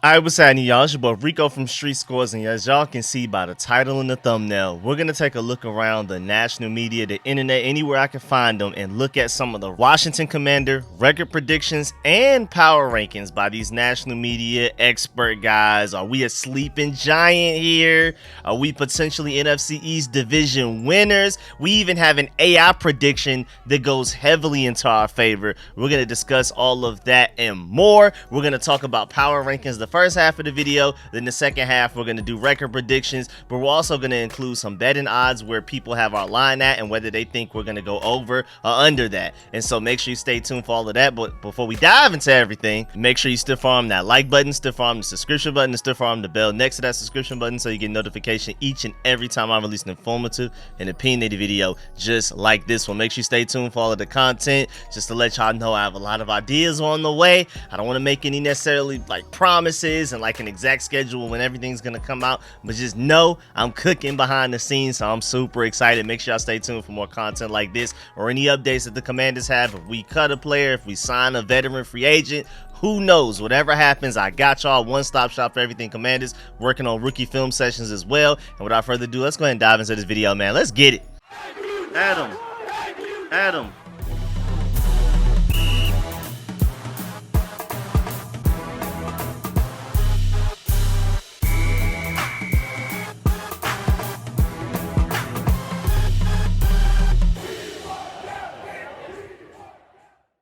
Alright, what's happening, y'all? It's your boy Rico from RicoScores, and as y'all can see by the title and the thumbnail, we're going to take a look around the national media, the internet, anywhere I can find them, and look at some of the Washington Commander record predictions and power rankings by these national media expert guys. Are we a sleeping giant here? Are we potentially NFC East division winners? We even have an AI prediction that goes heavily into our favor. We're going to discuss all of that and more. We're going to talk about power rankings the first half of the video, then the second half we're going to do record predictions, but we're also going to include some betting odds where people have our line at and whether they think we're going to go over or under that. And so make sure you stay tuned for all of that. But before we dive into everything, make sure you stiff arm that like button, stiff arm the subscription button, and stiff arm the bell next to that subscription button so you get notification each and every time I release an informative and opinionated video just like this one. Make sure you stay tuned for all of the content. Just to let y'all know, I have a lot of ideas on the way. I don't want to make any necessarily like promises and like an exact schedule when everything's gonna come out, but just know I'm cooking behind the scenes, so I'm super excited. Make sure y'all stay tuned for more content like this or any updates that the Commanders have. If we cut a player, if we sign a veteran free agent, who knows? Whatever happens, I got y'all. One-stop shop for everything Commanders, working on rookie film sessions as well. And without further ado, let's go ahead and dive into this video, man. Let's get it. Adam.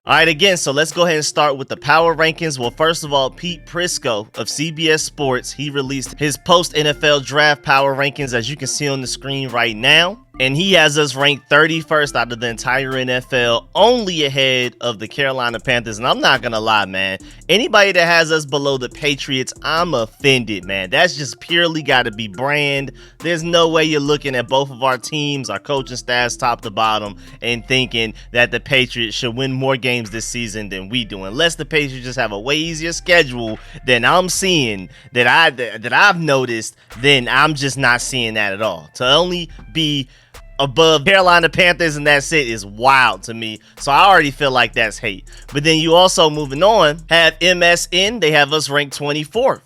All right, again, so let's go ahead and start with the power rankings. Well, first of all, Pete Prisco of CBS Sports, he released his post-NFL draft power rankings, as you can see on the screen right now. And he has us ranked 31st out of the entire NFL, only ahead of the Carolina Panthers. And I'm not going to lie, man. Anybody that has us below the Patriots, I'm offended, man. That's just purely got to be brand. There's no way you're looking at both of our teams, our coaching staffs, top to bottom, and thinking that the Patriots should win more games this season than we do. Unless the Patriots just have a way easier schedule than I'm seeing, that I've noticed, then I'm just not seeing that at all. To only be above Carolina Panthers and that's it is wild to me. So I already feel like that's hate. But then you also, moving on, have MSN. They have us ranked 24th.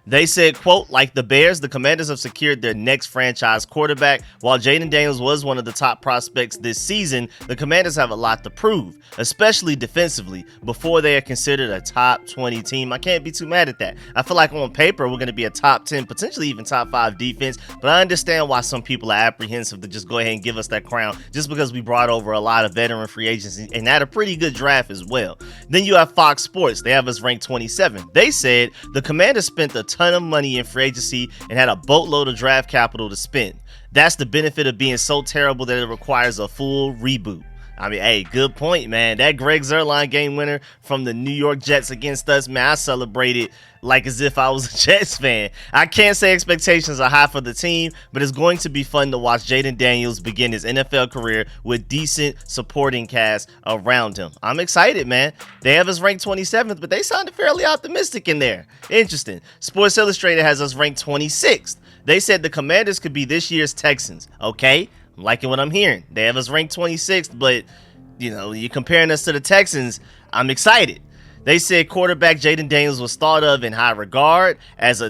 They said, quote, like the Bears, the Commanders have secured their next franchise quarterback. While Jaden Daniels was one of the top prospects this season, the Commanders have a lot to prove, especially defensively, before they are considered a top 20 team. I can't be too mad at that. I feel like on paper, we're going to be a top 10, potentially even top 5 defense, but I understand why some people are apprehensive to just go ahead and give us that crown just because we brought over a lot of veteran free agents and had a pretty good draft as well. Then you have Fox Sports. They have us ranked 27th. They said the Commanders spent a ton of money in free agency and had a boatload of draft capital to spend. That's the benefit of being so terrible that it requires a full reboot. I mean, hey, good point, man. That Greg Zuerlein game winner from the New York Jets against us, man, I celebrated like as if I was a Jets fan. I can't say expectations are high for the team, but it's going to be fun to watch Jaden Daniels begin his NFL career with decent supporting cast around him. I'm excited, man. They have us ranked 27th, but they sounded fairly optimistic in there. Interesting. Sports Illustrated has us ranked 26th. They said the Commanders could be this year's Texans. Okay, I'm liking what I'm hearing. They have us ranked 26th, but, you know, you're comparing us to the Texans. I'm excited. They said quarterback Jaden Daniels was thought of in high regard as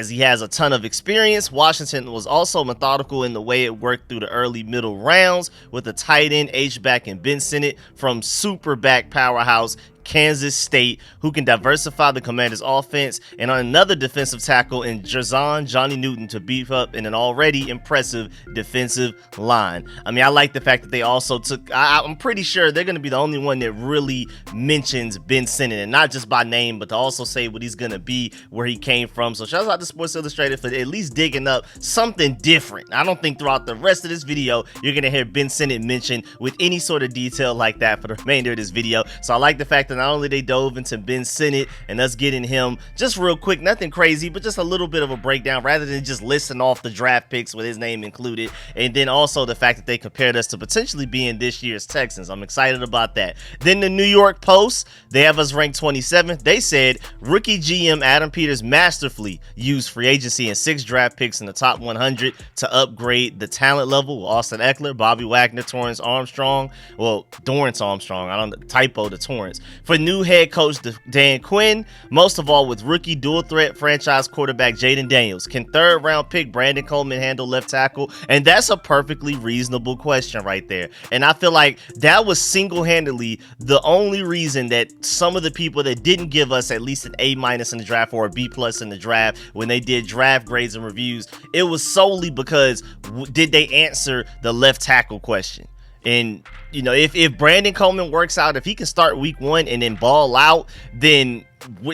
he has a ton of experience. Washington was also methodical in the way it worked through the early middle rounds with a tight end, H-back, and Ben Sinnott from super back powerhouse Kansas State, who can diversify the Commanders' offense, and on another defensive tackle in Johnny Newton to beef up in an already impressive defensive line. I mean, I like the fact that they also took, I'm pretty sure they're going to be the only one that really mentions Ben Sinnott, and not just by name, but to also say what he's going to be, where he came from. So shout out to Sports Illustrated for at least digging up something different. I don't think throughout the rest of this video, you're going to hear Ben Sinnott mentioned with any sort of detail like that for the remainder of this video. So I like the fact that not only they dove into Ben Sinnott and us getting him just real quick, nothing crazy, but just a little bit of a breakdown rather than just listing off the draft picks with his name included. And then also the fact that they compared us to potentially being this year's Texans. I'm excited about that. Then the New York Post, they have us ranked 27th. They said rookie GM Adam Peters masterfully used free agency and 6 draft picks in the top 100 to upgrade the talent level. Austin Eckler, Bobby Wagner, Dorrance Armstrong. I don't typo to Torrance. For new head coach Dan Quinn, most of all with rookie dual threat franchise quarterback Jaden Daniels. Can third round pick Brandon Coleman handle left tackle? And that's a perfectly reasonable question right there. And I feel like that was single-handedly the only reason that some of the people that didn't give us at least an A- in the draft or a B+ in the draft when they did draft grades and reviews, it was solely because did they answer the left tackle question? And, you know, if Brandon Coleman works out, if he can start week 1 and then ball out, then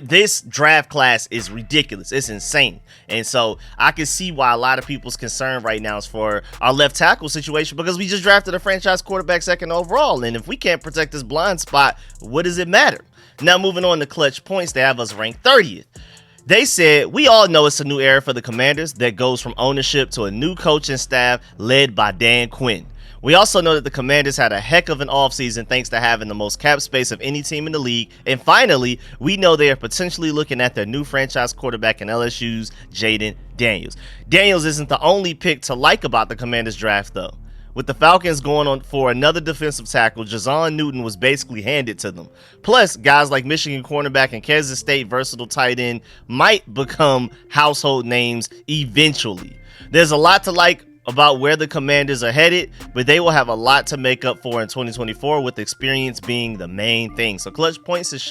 this draft class is ridiculous. It's insane. And so I can see why a lot of people's concern right now is for our left tackle situation, because we just drafted a franchise quarterback 2nd overall. And if we can't protect this blind spot, what does it matter? Now moving on to clutch points, they have us ranked 30th. They said, we all know it's a new era for the Commanders that goes from ownership to a new coaching staff led by Dan Quinn. We also know that the Commanders had a heck of an offseason thanks to having the most cap space of any team in the league. And finally, we know they are potentially looking at their new franchise quarterback in LSU's Jaden Daniels. Daniels isn't the only pick to like about the Commanders draft, though. With the Falcons going on for another defensive tackle, Jazon Newton was basically handed to them. Plus, guys like Michigan cornerback and Kansas State versatile tight end might become household names eventually. There's a lot to like about where the Commanders are headed, but they will have a lot to make up for in 2024, with experience being the main thing. So clutch points is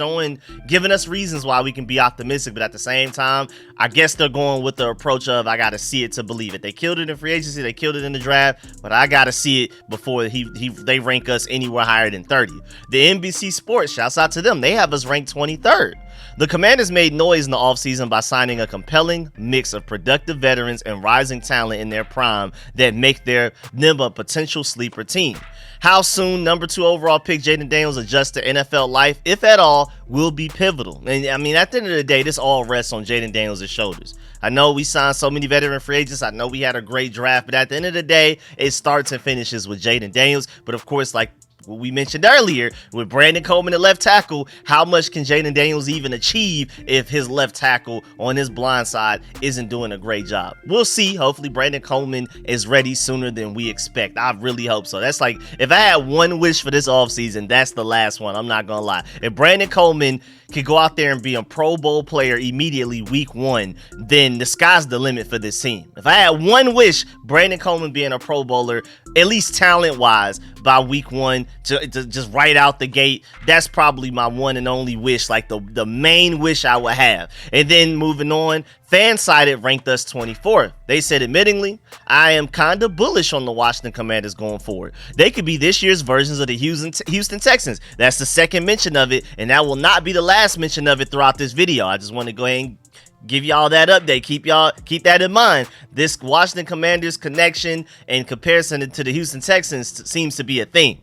giving us reasons why we can be optimistic, but at the same time, I guess they're going with the approach of I gotta see it to believe it. They killed it in free agency, they killed it in the draft, but I gotta see it before they rank us anywhere higher than 30. The NBC Sports, shouts out to them, they have us ranked 23rd. The Commanders made noise in the offseason by signing a compelling mix of productive veterans and rising talent in their prime that make them a potential sleeper team. How soon number 2 overall pick Jaden Daniels adjusts to NFL life, if at all, will be pivotal. And I mean, at the end of the day, this all rests on Jaden Daniels' shoulders. I know we signed so many veteran free agents. I know we had a great draft, but at the end of the day, it starts and finishes with Jaden Daniels. But of course, like what we mentioned earlier, with Brandon Coleman at left tackle, how much can Jaden Daniels even achieve if his left tackle on his blind side isn't doing a great job? We'll see. Hopefully Brandon Coleman is ready sooner than we expect. I really hope so. That's like, if I had one wish for this offseason, that's the last one. I'm not gonna lie. If Brandon Coleman could go out there and be a Pro Bowl player immediately week 1, then the sky's the limit for this team. If I had one wish, Brandon Coleman being a Pro Bowler, at least talent-wise, by week 1, to just right out the gate, that's probably my one and only wish, like the main wish I would have. And then moving on, FanSided ranked us 24th. They said, admittingly, I am kind of bullish on the Washington Commanders going forward. They could be this year's versions of the Houston Texans. That's the second mention of it, and that will not be the last mention of it throughout this video. I just want to go ahead and give y'all that update. Keep that in mind. This Washington Commanders connection and comparison to the Houston Texans seems to be a theme.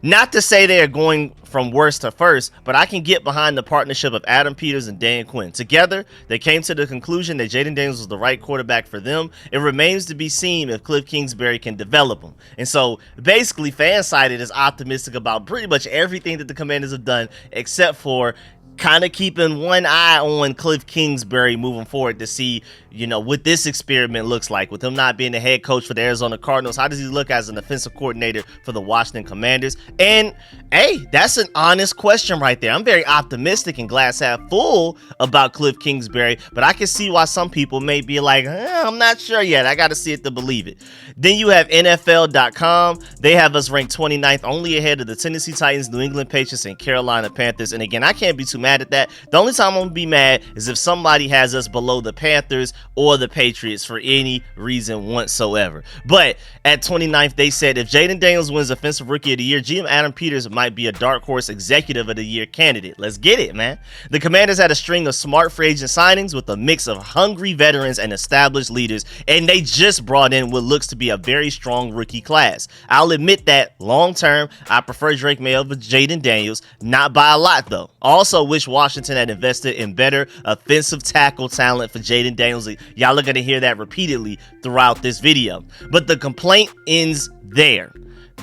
Not to say they are going from worst to first, but I can get behind the partnership of Adam Peters and Dan Quinn. Together, they came to the conclusion that Jaden Daniels was the right quarterback for them. It remains to be seen if Cliff Kingsbury can develop him. And so, basically, FanSided is optimistic about pretty much everything that the Commanders have done, except for kind of keeping one eye on Cliff Kingsbury moving forward to see, you know, what this experiment looks like with him not being the head coach for the Arizona Cardinals. How does he look as an offensive coordinator for the Washington Commanders? And hey, that's an honest question right there. I'm very optimistic and glass half full about Cliff Kingsbury, but I can see why some people may be like, I'm not sure yet. I got to see it to believe it. Then you have NFL.com. They have us ranked 29th, only ahead of the Tennessee Titans, New England Patriots, and Carolina Panthers. And again, I can't be too mad at that. The only time I'm gonna be mad is if somebody has us below the Panthers or the Patriots for any reason whatsoever. But at 29th, they said if Jaden Daniels wins Offensive Rookie of the Year, GM Adam Peters might be a dark horse Executive of the Year candidate. Let's get it, man. The Commanders had a string of smart free agent signings with a mix of hungry veterans and established leaders, and they just brought in what looks to be a very strong rookie class. I'll admit that long term, I prefer Drake May over Jaden Daniels, not by a lot though. Also wish Washington had invested in better offensive tackle talent for Jaden Daniels. Y'all are going to hear that repeatedly throughout this video. But the complaint ends there.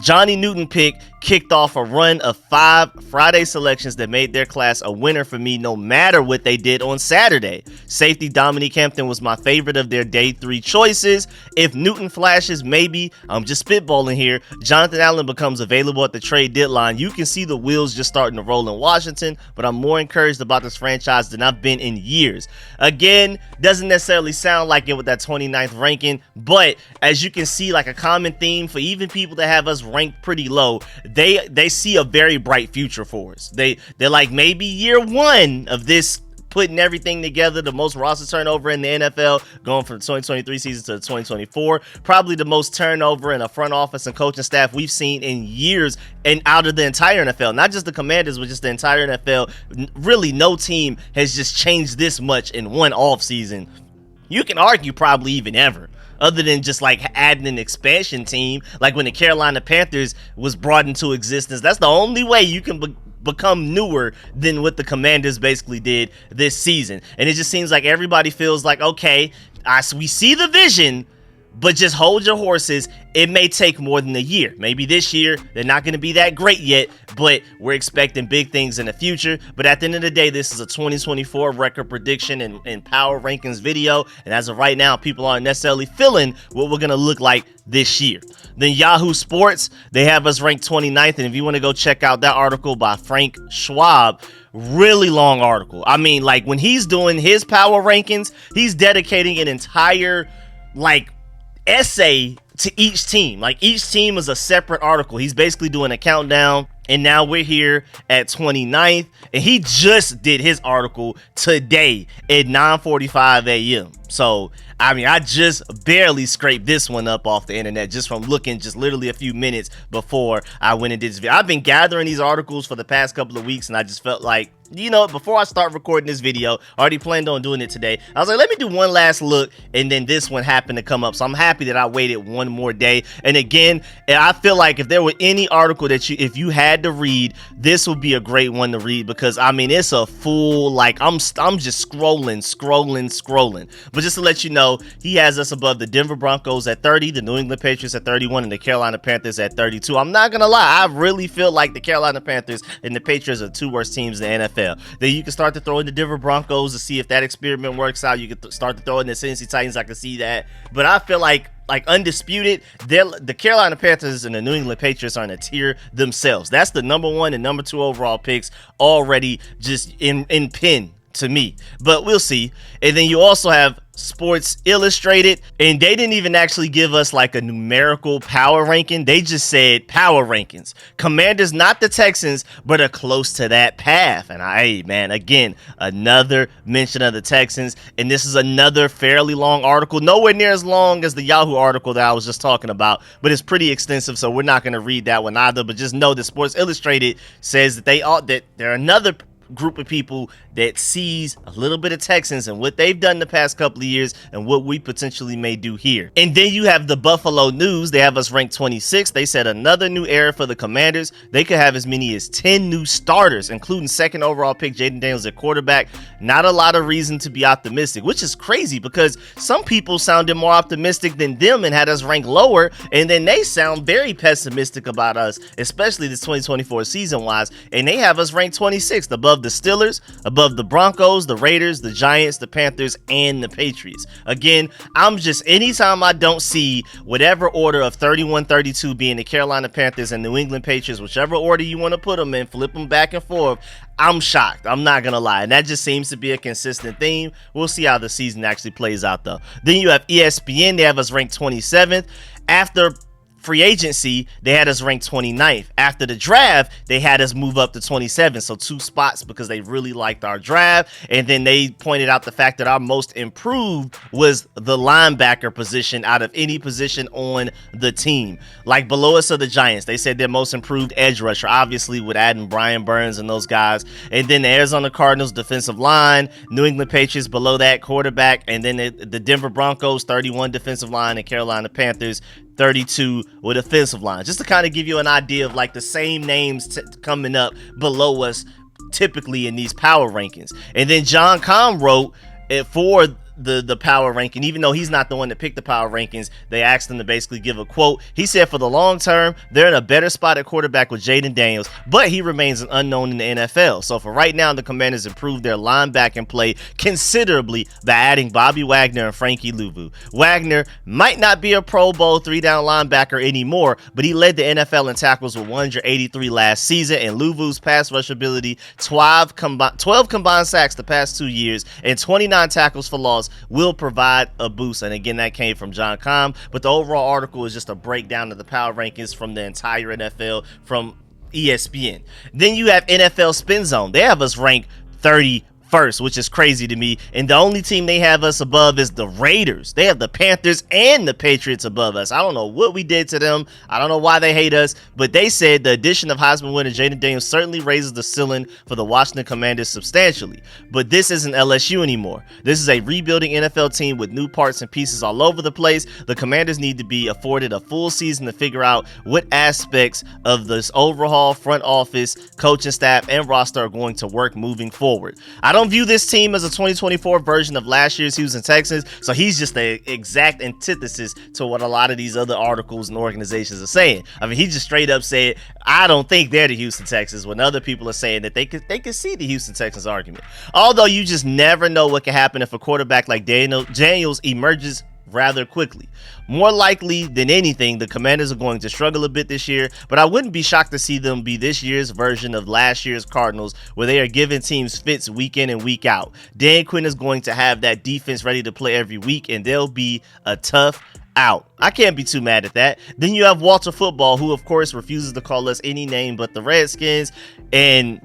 Johnny Newton pick kicked off a run of 5 Friday selections that made their class a winner for me no matter what they did on Saturday. Safety Dominique Hampton was my favorite of their day 3 choices. If Newton flashes, maybe, I'm just spitballing here, Jonathan Allen becomes available at the trade deadline. You can see the wheels just starting to roll in Washington, but I'm more encouraged about this franchise than I've been in years. Again, doesn't necessarily sound like it with that 29th ranking, but as you can see, like a common theme for even people that have us ranked pretty low, they see a very bright future for us. They're like, maybe year 1 of this putting everything together, the most roster turnover in the NFL going from the 2023 season to the 2024, probably the most turnover in a front office and coaching staff we've seen in years and out of the entire NFL, not just the Commanders, but just the entire NFL. Really, no team has just changed this much in one offseason. You can argue probably even ever, other than just like adding an expansion team, like when the Carolina Panthers was brought into existence. That's the only way you can become newer than what the Commanders basically did this season. And it just seems like everybody feels like, okay, we see the vision, but just hold your horses. It may take more than a year. Maybe this year they're not going to be that great yet, but we're expecting big things in the future. But at the end of the day, this is a 2024 record prediction and power rankings video. And as of right now, people aren't necessarily feeling what we're going to look like this year. Then Yahoo Sports, they have us ranked 29th. And if you want to go check out that article by Frank Schwab, really long article. I mean, like when he's doing his power rankings, he's dedicating an entire essay to each team. Like each team is a separate article. He's basically doing a countdown, and now we're here at 29th, and he just did his article today at 9:45 a.m. So I mean, I just barely scraped this one up off the internet just from looking just literally a few minutes before I went and did this video. I've been gathering these articles for the past couple of weeks, and I just felt like, you know, before I start recording this video, I already planned on doing it today. I was like, let me do one last look, and then this one happened to come up. So I'm happy that I waited one more day. And again, I feel like if there were any article that if you had to read, this would be a great one to read, because I mean, it's a full, like, I'm just scrolling. But just to let you know, he has us above the Denver Broncos at 30, the New England Patriots at 31, and the Carolina Panthers at 32. I'm not gonna lie, I really feel like the Carolina Panthers and the Patriots are the 2 worst teams in the NFL. Then you can start to throw in the Denver Broncos to see if that experiment works out. You can start to throw in the Tennessee Titans. I can see that. But I feel like undisputed, the Carolina Panthers and the New England Patriots are in a tier themselves. That's the number 1 and number 2 overall picks already just in pin to me. But we'll see. And then you also have Sports Illustrated, and they didn't even actually give us like a numerical power ranking. They just said power rankings. Commanders, not the Texans, but are close to that path. And hey, man, again, another mention of the Texans. And this is another fairly long article, nowhere near as long as the Yahoo article that I was just talking about, but it's pretty extensive, so we're not going to read that one either. But just know that Sports Illustrated says that they're another group of people that sees a little bit of Texans and what they've done the past couple of years and what we potentially may do here. And then you have the Buffalo News. They have us ranked 26. They said another new era for the Commanders. They could have as many as 10 new starters, including 2nd overall pick Jaden Daniels at quarterback. Not a lot of reason to be optimistic, which is crazy because some people sounded more optimistic than them and had us ranked lower, and then they sound very pessimistic about us, especially this 2024 season wise, and they have us ranked 26th, above the Steelers, above the Broncos, the Raiders, the Giants, the Panthers, and the Patriots. Again, anytime I don't see whatever order of 31-32 being the Carolina Panthers and New England Patriots, whichever order you want to put them in, flip them back and forth, I'm shocked. I'm not going to lie. And that just seems to be a consistent theme. We'll see how the season actually plays out, though. Then you have ESPN. They have us ranked 27th. After free agency, they had us ranked 29th. After the draft, they had us move up to 27th, so 2 spots because they really liked our draft. And then they pointed out the fact that our most improved was the linebacker position out of any position on the team. Like below us are the Giants. They said their most improved edge rusher, obviously with adding Brian Burns and those guys. And then the Arizona Cardinals defensive line, New England Patriots below that quarterback, and then the Denver Broncos 31 defensive line, and Carolina Panthers 32 with offensive line, just to kind of give you an idea of like the same names coming up below us typically in these power rankings. And then John Kahn wrote for the power ranking, even though he's not the one that picked the power rankings. They asked him to basically give a quote. He said for the long term, they're in a better spot at quarterback with Jaden Daniels, but he remains an unknown in the NFL. So for right now, the Commanders improved their linebacking play considerably by adding Bobby Wagner and Frankie Louvu. Wagner might not be a Pro Bowl 3-down linebacker anymore, but he led the NFL in tackles with 183 last season, and Louvu's pass rush ability, 12 combined sacks the past 2 years, and 29 tackles for loss will provide a boost. And again, that came from John Comm, but the overall article is just a breakdown of the power rankings from the entire NFL from ESPN. Then you have NFL Spin Zone. They have us ranked 31st, which is crazy to me. And the only team they have us above is the Raiders. They have the Panthers and the Patriots above us. I don't know what we did to them. I don't know why they hate us, but they said the addition of Heisman winner Jaden Daniels certainly raises the ceiling for the Washington Commanders substantially. But this isn't LSU anymore. This is a rebuilding NFL team with new parts and pieces all over the place. The Commanders need to be afforded a full season to figure out what aspects of this overhaul front office, coaching staff, and roster are going to work moving forward. I don't view this team as a 2024 version of last year's Houston Texans, so he's just the exact antithesis to what a lot of these other articles and organizations are saying. I mean, he just straight up said, I don't think they're the Houston Texans, when other people are saying that they could see the Houston Texans argument. Although you just never know what can happen if a quarterback like Daniels emerges rather quickly. More likely than anything, the Commanders are going to struggle a bit this year, but I wouldn't be shocked to see them be this year's version of last year's Cardinals, where they are giving teams fits week in and week out. Dan Quinn is going to have that defense ready to play every week, and they'll be a tough out. I can't be too mad at that. Then you have Walter Football, who of course refuses to call us any name but the Redskins, and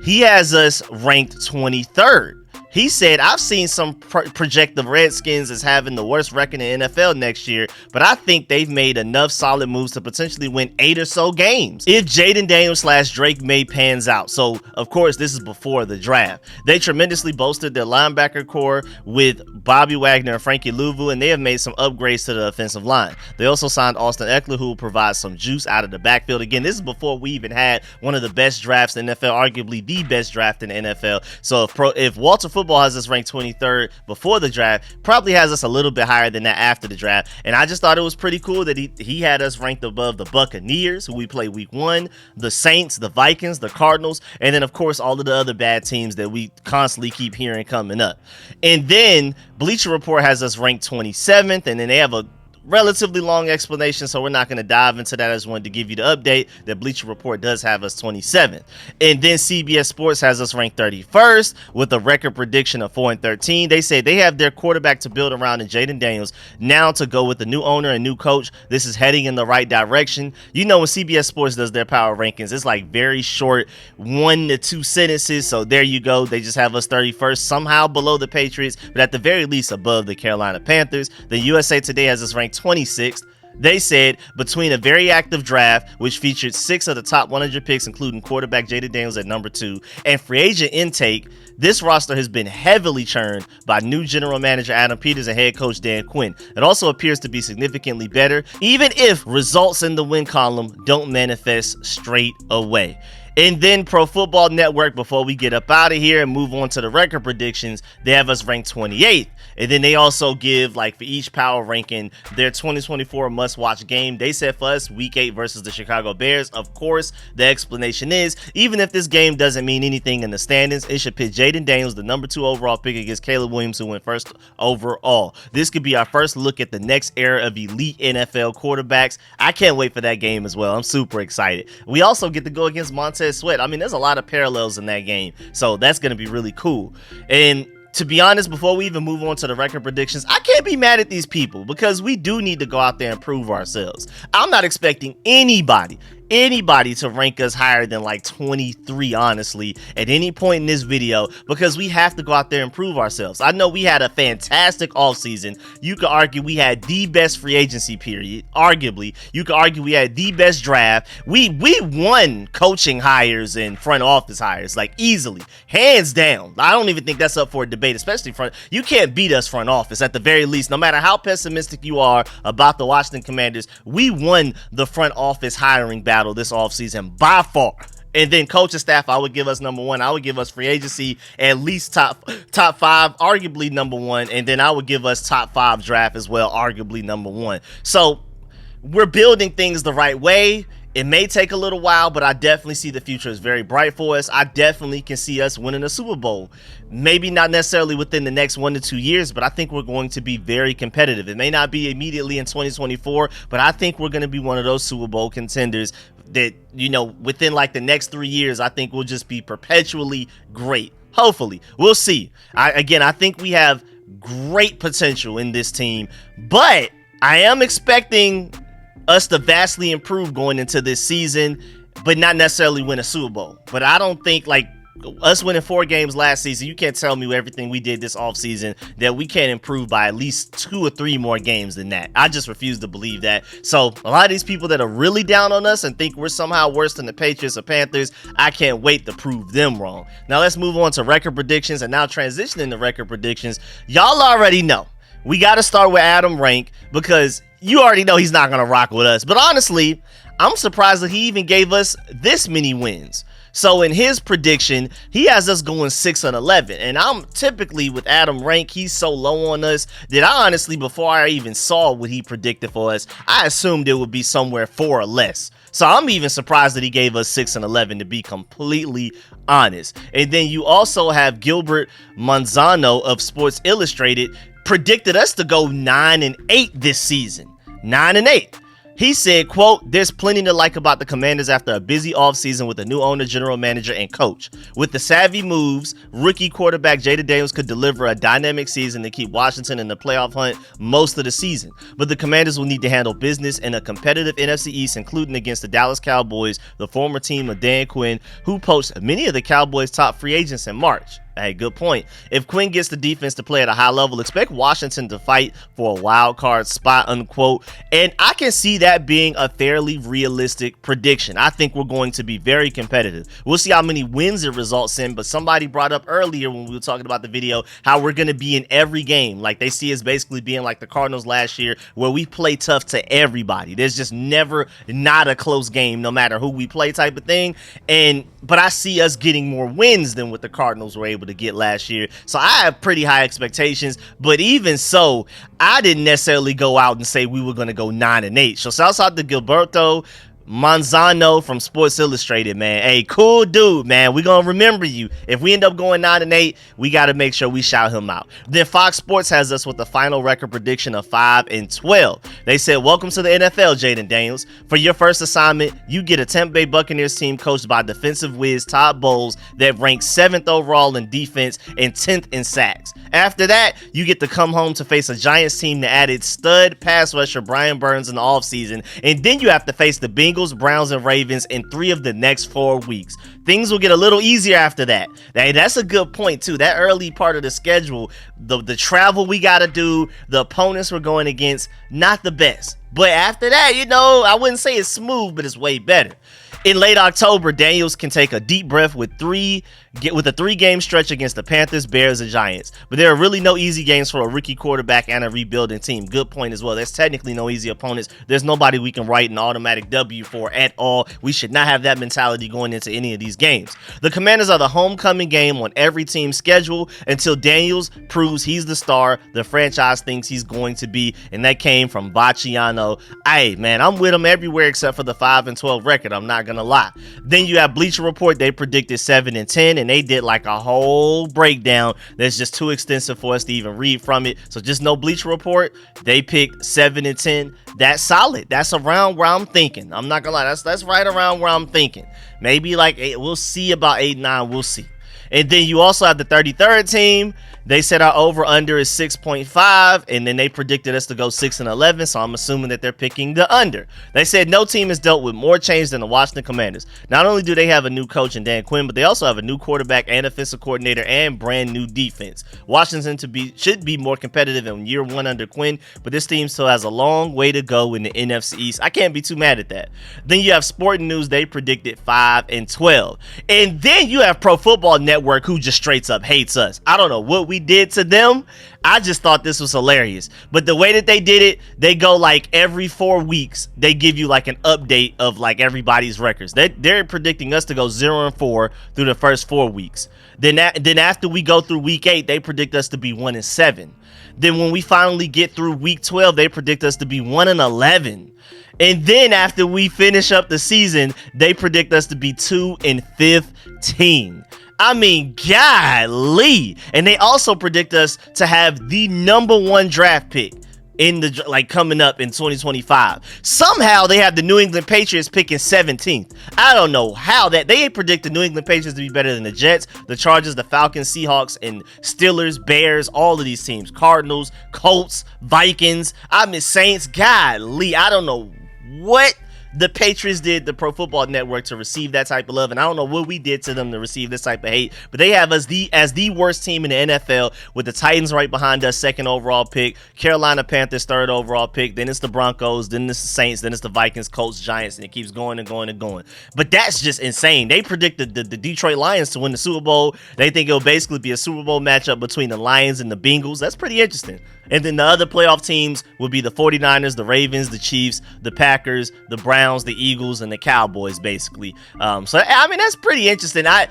he has us ranked 23rd. He said, I've seen some project the Redskins as having the worst record in NFL next year, but I think they've made enough solid moves to potentially win 8 or so games if Jaden Daniels / Drake May pans out. So, of course, this is before the draft. They tremendously bolstered their linebacker core with Bobby Wagner and Frankie Louvu, and they have made some upgrades to the offensive line. They also signed Austin Eckler, who will provide some juice out of the backfield. Again, this is before we even had one of the best drafts in the NFL, arguably the best draft in the NFL. So if Walter Football has us ranked 23rd before the draft, probably has us a little bit higher than that after the draft. And I just thought it was pretty cool that he had us ranked above the Buccaneers, who we play week 1, the Saints, the Vikings, the Cardinals, and then of course all of the other bad teams that we constantly keep hearing coming up. And then Bleacher Report has us ranked 27th, and then they have a relatively long explanation, so we're not going to dive into that. I just wanted to give you the update that Bleacher Report does have us 27th. And then CBS Sports has us ranked 31st with a record prediction of 4-13. They say they have their quarterback to build around in Jaden Daniels. Now to go with the new owner and new coach, this is heading in the right direction. You know, when CBS Sports does their power rankings, it's like very short, 1 to 2 sentences. So there you go. They just have us 31st, somehow below the Patriots, but at the very least above the Carolina Panthers. The USA Today has us ranked 26th. They said between a very active draft, which featured 6 of the top 100 picks, including quarterback Jaden Daniels at number 2, and free agent intake, this roster has been heavily churned by new general manager Adam Peters and head coach Dan Quinn. It also appears to be significantly better, even if results in the win column don't manifest straight away. And then Pro Football Network, before we get up out of here and move on to the record predictions, they have us ranked 28th. And then they also give, like, for each power ranking, their 2024 must-watch game. They said for us, Week 8 versus the Chicago Bears. Of course, the explanation is, even if this game doesn't mean anything in the standings, it should pit Jaden Daniels, the number 2 overall pick, against Caleb Williams, who went first overall. This could be our first look at the next era of elite NFL quarterbacks. I can't wait for that game as well. I'm super excited. We also get to go against Montez Sweat. I mean, there's a lot of parallels in that game, so that's going to be really cool. And to be honest, before we even move on to the record predictions, I can't be mad at these people because we do need to go out there and prove ourselves. I'm not expecting anybody to rank us higher than like 23, honestly, at any point in this video, because we have to go out there and prove ourselves. I know we had a fantastic offseason. You could argue we had the best free agency period. Arguably, you could argue we had the best draft. We won coaching hires and front office hires, like easily, hands down. I don't even think that's up for a debate, especially front. You can't beat us front office at the very least. No matter how pessimistic you are about the Washington Commanders, we won the front office hiring battle this offseason by far. And then coaching staff, I would give us number one. I would give us free agency at least top five, arguably number one. And then I would give us top five draft as well, arguably number one. So we're building things the right way. It may take a little while, but I definitely see the future is very bright for us. I definitely can see us winning a Super Bowl. Maybe not necessarily within the next 1 to 2 years, but I think we're going to be very competitive. It may not be immediately in 2024, but I think we're going to be one of those Super Bowl contenders that, you know, within like the next 3 years, I think we'll just be perpetually great. Hopefully. We'll see. I think we have great potential in this team, but I am expecting us to vastly improve going into this season, but not necessarily win a Super Bowl. But I don't think, like, us winning 4 games last season, you can't tell me with everything we did this offseason that we can't improve by at least 2 or 3 more games than that. I just refuse to believe that. So a lot of these people that are really down on us and think we're somehow worse than the Patriots or Panthers, I can't wait to prove them wrong. Now let's move on to record predictions, and now transitioning to record predictions. Y'all already know we got to start with Adam Rank, because you already know he's not going to rock with us. But honestly, I'm surprised that he even gave us this many wins. So in his prediction, he has us going 6-11. And I'm typically with Adam Rank, he's so low on us that I honestly, before I even saw what he predicted for us, I assumed it would be somewhere 4 or less. So I'm even surprised that he gave us 6-11, to be completely honest. And then you also have Gilbert Manzano of Sports Illustrated predicted us to go 9-8 this season. 9-8. He said, quote, "There's plenty to like about the Commanders after a busy offseason with a new owner, general manager, and coach. With the savvy moves, rookie quarterback Jaden Daniels could deliver a dynamic season to keep Washington in the playoff hunt most of the season. But the Commanders will need to handle business in a competitive NFC East, including against the Dallas Cowboys, the former team of Dan Quinn, who poached many of the Cowboys' top free agents in March." Hey, good point. If Quinn gets the defense to play at a high level, expect Washington to fight for a wild card spot, unquote. And I can see that being a fairly realistic prediction. I think we're going to be very competitive. We'll see how many wins it results in, but somebody brought up earlier when we were talking about the video how we're going to be in every game. Like, they see us basically being like the Cardinals last year, where we play tough to everybody. There's just never not a close game, no matter who we play, type of thing. But I see us getting more wins than what the Cardinals were able to get last year. So I have pretty high expectations, but even so, I didn't necessarily go out and say we were going to go 9-8. So shouts out to Gilberto Manzano from Sports Illustrated, man. Hey, cool dude, man. We're going to remember you. If we end up going 9-8, we got to make sure we shout him out. Then Fox Sports has us with the final record prediction of 5-12. They said, "Welcome to the NFL, Jaden Daniels. For your first assignment, you get a Tampa Bay Buccaneers team coached by defensive whiz Todd Bowles that ranks 7th overall in defense and 10th in sacks. After that, you get to come home to face a Giants team that added stud pass rusher Brian Burns in the offseason, and then you have to face the Bengals, Browns, and Ravens in 3 of the next 4 weeks. Things will get a little easier after that." Hey, that's a good point too. That early part of the schedule, the travel we got to do, the opponents we're going against, not the best. But after that, you know, I wouldn't say it's smooth, but it's way better. In late October, Daniels can take a deep breath with a 3-game stretch against the Panthers, Bears, and Giants. But there are really no easy games for a rookie quarterback and a rebuilding team. Good point as well. There's technically no easy opponents. There's nobody we can write an automatic W for at all. We should not have that mentality going into any of these games. The Commanders are the homecoming game on every team's schedule until Daniels proves he's the star the franchise thinks he's going to be, and that came from Bacciano. Hey, man, I'm with him everywhere except for the 5-12 record. I'm not gonna lie. Then you have Bleacher Report. They predicted 7-10, and they did like a whole breakdown that's just too extensive for us to even read from it. So just know Bleacher Report, they picked 7-10. That's solid. That's around where I'm thinking. I'm not gonna lie. That's right around where I'm thinking. Maybe like 8. We'll see about 8-9. We'll see. And then you also have the 33rd team. They said our over-under is 6.5, and then they predicted us to go 6-11, so I'm assuming that they're picking the under. They said no team has dealt with more change than the Washington Commanders. Not only do they have a new coach in Dan Quinn, but they also have a new quarterback and offensive coordinator and brand new defense. Washington should be more competitive in year 1 under Quinn, but this team still has a long way to go in the NFC East. I can't be too mad at that. Then you have Sporting News. They predicted 5-12. And then you have Pro Football Network, who just straight up hates us. I don't know what we did to them. I just thought this was hilarious. But the way that they did it, they go like every 4 weeks, they give you like an update of like everybody's records. They're predicting us to go 0-4 through the first 4 weeks. Then after we go through week 8, they predict us to be 1-7. Then when we finally get through week 12, they predict us to be 1-11. And then after we finish up the season, they predict us to be 2-15. I mean, golly. And they also predict us to have the #1 draft pick in the like coming up in 2025. Somehow they have the New England Patriots picking 17th. I don't know how that they predict the New England Patriots to be better than the Jets, the Chargers, the Falcons, Seahawks, and Steelers, Bears, all of these teams, Cardinals, Colts, Vikings, Saints. Golly, I don't know what the Patriots did the Pro Football Network to receive that type of love, and I don't know what we did to them to receive this type of hate, but they have us as the worst team in the NFL, with the Titans right behind us, 2nd overall pick, Carolina Panthers 3rd overall pick, then it's the Broncos, then it's the Saints, then it's the Vikings, Colts, Giants, and it keeps going and going and going. But that's just insane. They predicted the Detroit Lions to win the Super Bowl. They think it'll basically be a Super Bowl matchup between the Lions and the Bengals. That's pretty interesting. And then the other playoff teams would be the 49ers, the Ravens, the Chiefs, the Packers, the Browns, the Eagles, and the Cowboys, basically. So, I mean, that's pretty interesting. I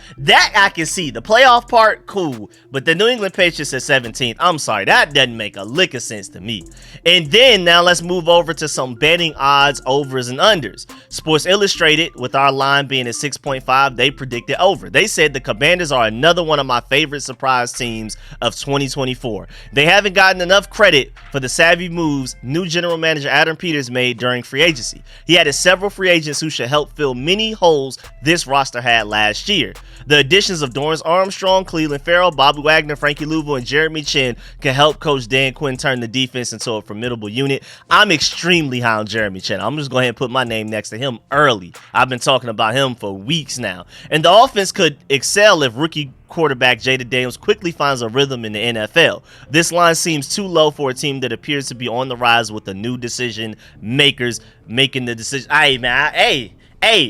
can see. The playoff part, cool. But the New England Patriots at 17th, I'm sorry, that doesn't make a lick of sense to me. And then, now let's move over to some betting odds, overs, and unders. Sports Illustrated, with our line being at 6.5, they predicted over. They said the Commanders are another one of my favorite surprise teams of 2024. They haven't gotten enough credit for the savvy moves new general manager Adam Peters made during free agency. He added several free agents who should help fill many holes this roster had last year. The additions of Dorrance Armstrong, Cleveland Farrell, Bobby Wagner, Frankie Louvu, and Jeremy Chin can help Coach Dan Quinn turn the defense into a formidable unit. I'm extremely high on Jeremy Chin. I'm just going to go ahead and put my name next to him early. I've been talking about him for weeks now. And the offense could excel if rookie quarterback Jaden Daniels quickly finds a rhythm in the NFL. This line seems too low for a team that appears to be on the rise with the new decision makers making the decision. Hey, man, hey,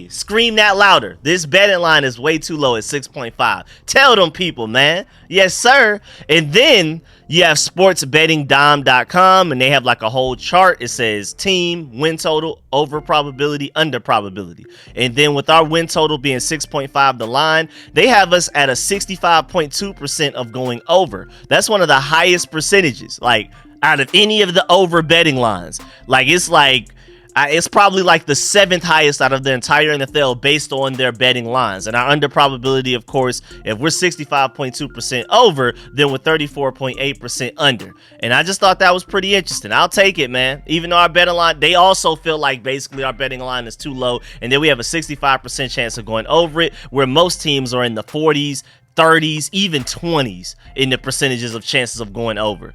scream that louder. This betting line is way too low at 6.5. Tell them people, man. Yes, sir. And then you have sportsbettingdom.com, and they have like a whole chart. It says team, win total, over probability, under probability. And then with our win total being 6.5 the line, they have us at a 65.2% of going over. That's one of the highest percentages, like out of any of the over betting lines. Like it's probably like the 7th highest out of the entire NFL based on their betting lines. And our under probability, of course, if we're 65.2% over, then we're 34.8% under. And I just thought that was pretty interesting. I'll take it, man. Even though our betting line, they also feel like basically our betting line is too low, and then we have a 65% chance of going over it, where most teams are in the 40s, 30s, even 20s in the percentages of chances of going over.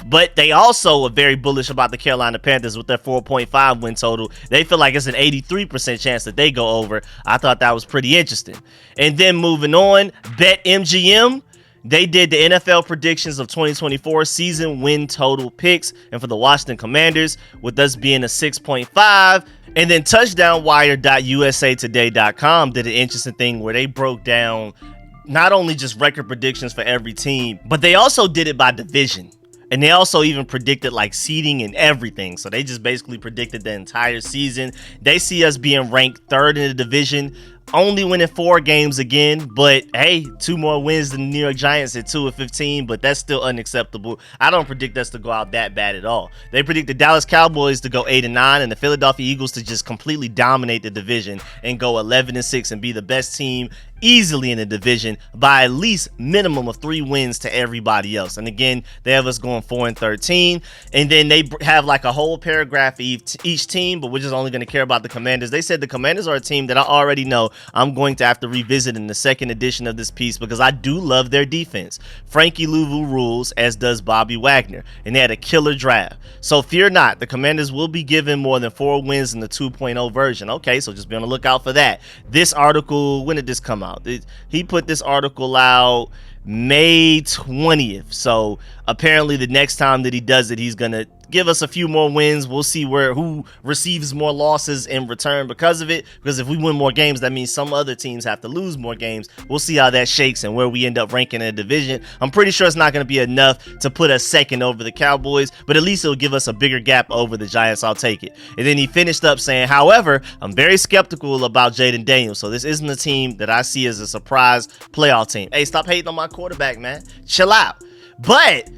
But they also are very bullish about the Carolina Panthers with their 4.5 win total. They feel like it's an 83% chance that they go over. I thought that was pretty interesting. And then moving on, BetMGM, they did the NFL predictions of 2024 season win total picks, and for the Washington Commanders, with us being a 6.5. And then touchdownwire.usatoday.com did an interesting thing where they broke down not only just record predictions for every team, but they also did it by division. And they also even predicted like seeding and everything. So they just basically predicted the entire season. They see us being ranked 3rd in the division, only winning 4 games again. But hey, 2 more wins than the New York Giants at 2-15, but that's still unacceptable. I don't predict us to go out that bad at all. They predict the Dallas Cowboys to go 8-9 and the Philadelphia Eagles to just completely dominate the division and go 11-6 and be the best team easily in the division by at least minimum of 3 wins to everybody else. And again, they have us going 4-13. And then they have like a whole paragraph each team, but we're just only going to care about the Commanders. They said the Commanders are a team that I already know I'm going to have to revisit in the second edition of this piece because I do love their defense. Frankie Louvu rules, as does Bobby Wagner, and they had a killer draft. So fear not, the Commanders will be given more than 4 wins in the 2.0 version. Okay, so just be on the lookout for that. This article, when did this come out? He put this article out May 20th. So apparently the next time that he does it, he's gonna give us a few more wins. We'll see who receives more losses in return because of it. Because if we win more games, that means some other teams have to lose more games. We'll see how that shakes and where we end up ranking in the division. I'm pretty sure it's not going to be enough to put us second over the Cowboys, but at least it'll give us a bigger gap over the Giants. I'll take it. And then he finished up saying, however, I'm very skeptical about Jaden Daniels. So this isn't a team that I see as a surprise playoff team. Hey, stop hating on my quarterback, man. Chill out. But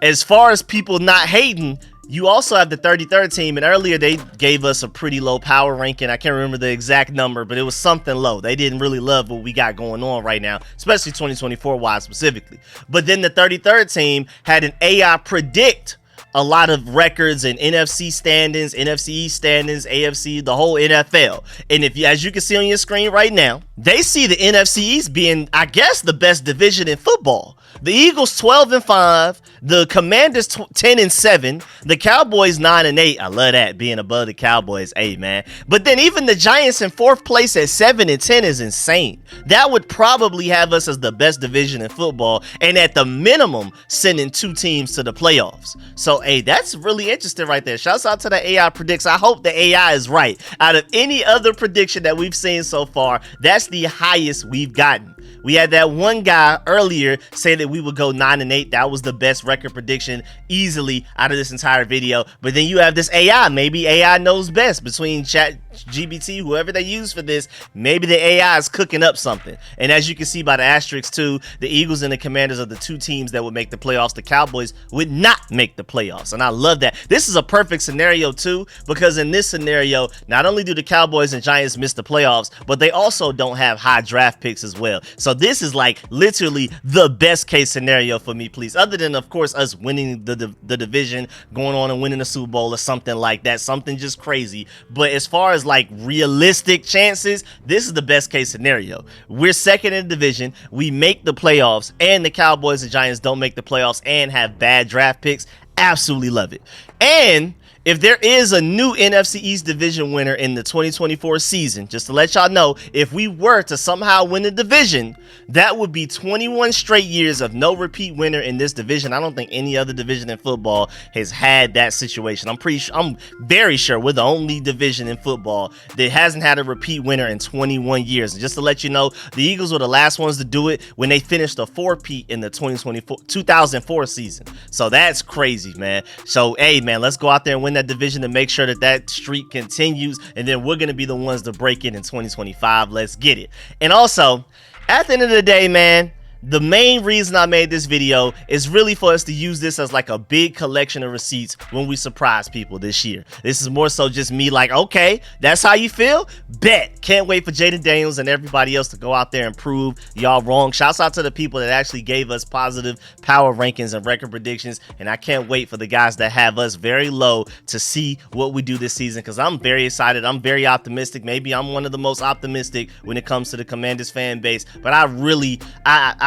as far as people not hating, you also have the 33rd team, and earlier they gave us a pretty low power ranking. I can't remember the exact number, but it was something low. They didn't really love what we got going on right now, especially 2024 wise specifically. But then the 33rd team had an AI predict a lot of records and NFC standings, NFC East standings, AFC, the whole NFL. And if you, as you can see on your screen right now, they see the NFC East being, I guess, the best division in football. The Eagles 12-5, the Commanders 10-7, the Cowboys 9-8. I love that, being above the Cowboys. Hey, man. But then even the Giants in 4th place at 7-10 is insane. That would probably have us as the best division in football, and at the minimum sending 2 teams to the playoffs. So hey, that's really interesting right there. Shouts out to the AI predicts. I hope the AI is right. Out of any other prediction that we've seen so far, that's the highest we've gotten. We had that one guy earlier say that we would go 9-8. That was the best record prediction easily out of this entire video. But then you have this AI. Maybe AI knows best between ChatGPT, whoever they use for this. Maybe the AI is cooking up something. And as you can see by the asterisks too, the Eagles and the Commanders are the 2 teams that would make the playoffs. The Cowboys would not make the playoffs. And I love that. This is a perfect scenario too, because in this scenario, not only do the Cowboys and Giants miss the playoffs, but they also don't have high draft picks as well. So this is like literally the best case scenario for me, please. Other than, of course, us winning the division, going on and winning the Super Bowl or something like that, something just crazy. But as far as like realistic chances, this is the best case scenario. We're second in the division, we make the playoffs, and the Cowboys and Giants don't make the playoffs and have bad draft picks. Absolutely love it. And if there is a new NFC East division winner in the 2024 season, just to let y'all know, if we were to somehow win the division, that would be 21 straight years of no repeat winner in this division. I don't think any other division in football has had that situation. I'm very sure we're the only division in football that hasn't had a repeat winner in 21 years. And just to let you know, the Eagles were the last ones to do it when they finished a 4-peat in the 2004 season. So that's crazy, man. So hey, man, let's go out there and win that division to make sure that that streak continues, and then we're going to be the ones to break it in 2025. Let's get it. And also, at the end of the day, man, the main reason I made this video is really for us to use this as like a big collection of receipts when we surprise people this year. This is more so just me like, okay, that's how you feel? Bet. Can't wait for Jaden Daniels and everybody else to go out there and prove y'all wrong. Shouts out to the people that actually gave us positive power rankings and record predictions, and I can't wait for the guys that have us very low to see what we do this season, because I'm very excited. I'm very optimistic. Maybe I'm one of the most optimistic when it comes to the Commanders fan base, but I really,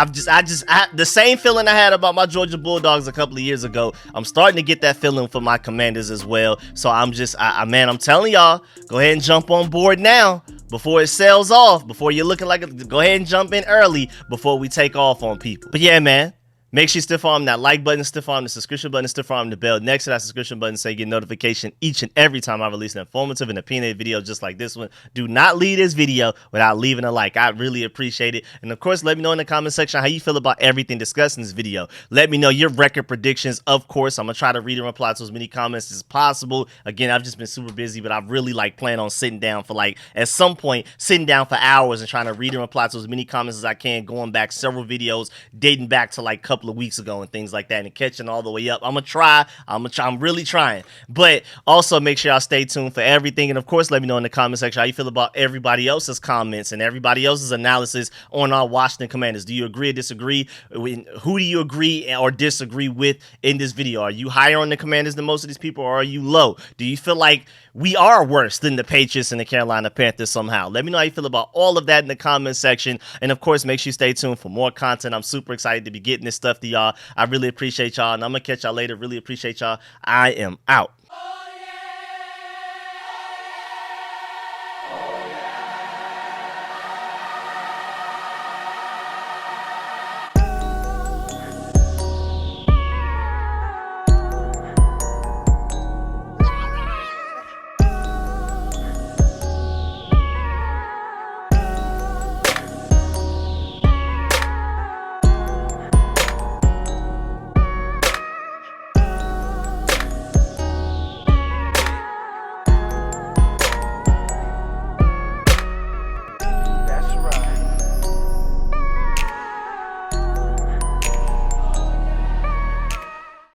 the same feeling I had about my Georgia Bulldogs a couple of years ago, I'm starting to get that feeling for my Commanders as well. So I'm telling y'all, go ahead and jump on board now before it sells off, before you're looking like go ahead and jump in early before we take off on people. But yeah, man, make sure you stiff arm that like button, stiff arm the subscription button, stiff arm the bell next to that subscription button so you get notification each and every time I release an informative and opinionated video just like this one. Do not leave this video without leaving a like. I really appreciate it. And of course, let me know in the comment section how you feel about everything discussed in this video. Let me know your record predictions. Of course, I'm going to try to read and reply to as many comments as possible. Again, I've just been super busy, but I really plan on sitting down for at some point, sitting down for hours and trying to read and reply to as many comments as I can, going back several videos dating back to a couple of weeks ago and things like that, and catching all the way up. I'm really trying. But also make sure y'all stay tuned for everything. And of course, let me know in the comment section how you feel about everybody else's comments and everybody else's analysis on our Washington Commanders. Do you agree or disagree? Who do you agree or disagree with in this video? Are you higher on the Commanders than most of these people, or are you low? Do you feel like we are worse than the Patriots and the Carolina Panthers somehow? Let me know how you feel about all of that in the comment section. And of course, make sure you stay tuned for more content. I'm super excited to be getting this stuff to y'all. I really appreciate y'all, and I'm gonna catch y'all later. Really appreciate y'all. I am out.